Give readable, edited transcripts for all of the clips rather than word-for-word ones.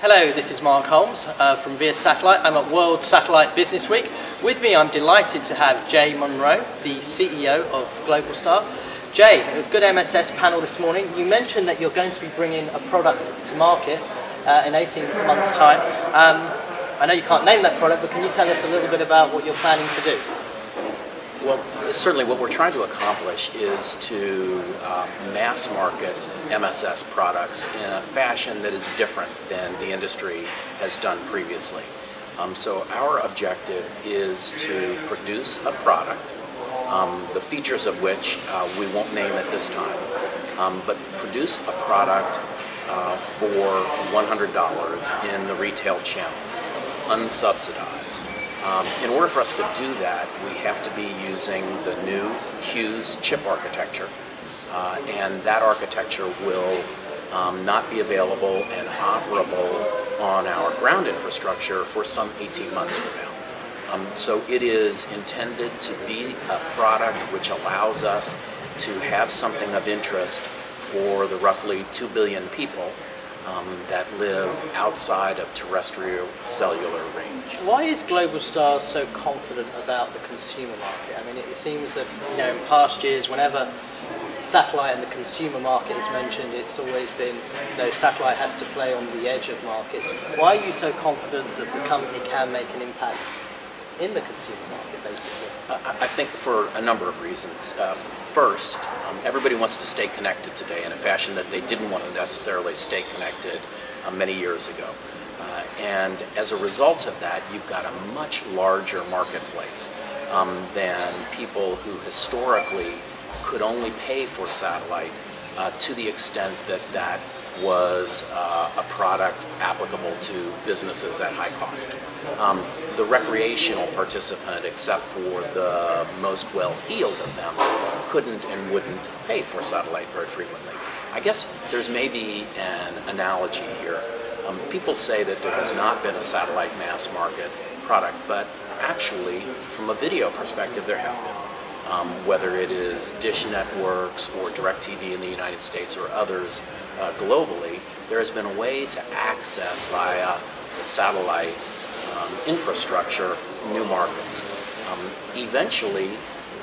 Hello, this is Mark Holmes from Via Satellite. I'm at World Satellite Business Week. With me, I'm delighted to have Jay Monroe, the CEO of Globalstar. Jay, it was a good MSS panel this morning. You mentioned that you're going to be bringing a product to market in 18 months' time. I know you can't name that product, but can you tell us a little bit about what you're planning to do? Well, certainly what we're trying to accomplish is to mass market MSS products in a fashion that is different than the industry has done previously. So our objective is to produce a product, the features of which we won't name at this time, but produce a product for $100 in the retail channel, unsubsidized. In order for us to do that, we have to be using the new Hughes chip architecture, and that architecture will not be available and operable on our ground infrastructure for some 18 months from now. So it is intended to be a product which allows us to have something of interest for the roughly 2 billion people that live outside of terrestrial cellular range. Why is Globalstar so confident about the consumer market? I mean, it seems that in past years, whenever satellite and the consumer market is mentioned, it's always been satellite has to play on the edge of markets. Why are you so confident that the company can make an impact in the consumer market, basically? I think for a number of reasons. First, everybody wants to stay connected today in a fashion that they didn't want to necessarily stay connected many years ago. And as a result of that, you've got a much larger marketplace than people who historically could only pay for satellite to the extent that that was a product applicable to businesses at high cost. The recreational participant, except for the most well-heeled of them, couldn't and wouldn't pay for satellite very frequently. I guess there's maybe an analogy here. People say that there has not been a satellite mass market product, but actually, from a video perspective, there have been. Whether it is Dish Networks or DirecTV in the United States or others globally, there has been a way to access via the satellite infrastructure new markets. Eventually,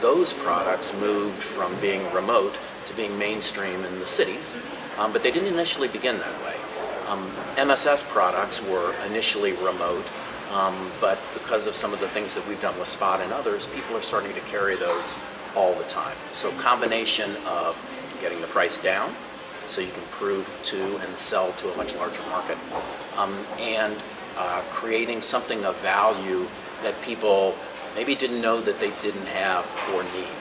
those products moved from being remote to being mainstream in the cities, but they didn't initially begin that way. MSS products were initially remote, but because of some of the things that we've done with Spot and others, people are starting to carry those all the time. So combination of getting the price down so you can prove to and sell to a much larger market, and creating something of value that people maybe didn't know that they didn't have or need.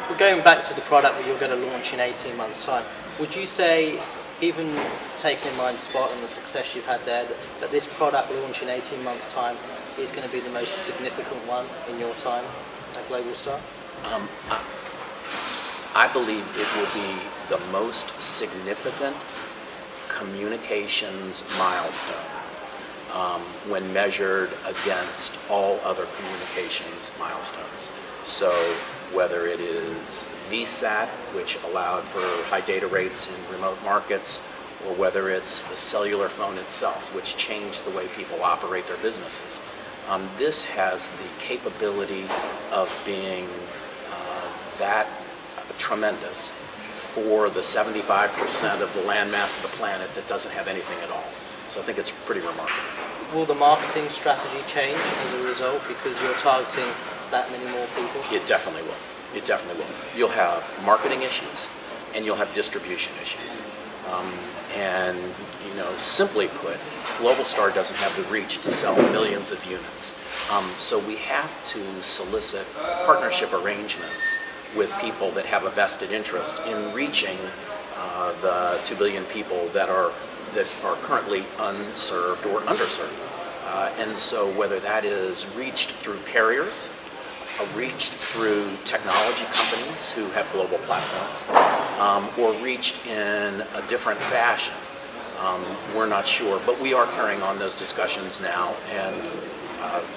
Well, going back to the product that you're going to launch in 18 months' time, would you say, even taking in mind Spot and the success you've had there, that this product launch in 18 months' time is going to be the most significant one in your time at Globalstar? I believe it will be the most significant communications milestone when measured against all other communications milestones. So whether it is VSAT, which allowed for high data rates in remote markets, or whether it's the cellular phone itself, which changed the way people operate their businesses. This has the capability of being that tremendous for the 75% of the landmass of the planet that doesn't have anything at all. So I think it's pretty remarkable. Will the marketing strategy change as a result because you're targeting that many more people? It definitely will. It definitely will. You'll have marketing issues and you'll have distribution issues. And simply put, Globalstar doesn't have the reach to sell millions of units. So we have to solicit partnership arrangements with people that have a vested interest in reaching the 2 billion people that are currently unserved or underserved. And so whether that is reached through carriers, reached through technology companies who have global platforms, or reached in a different fashion, we're not sure. But we are carrying on those discussions now, and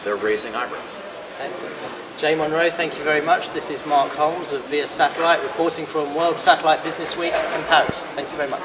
they're raising eyebrows. Excellent. Jay Monroe, thank you very much. This is Mark Holmes of Via Satellite, reporting from World Satellite Business Week in Paris. Thank you very much.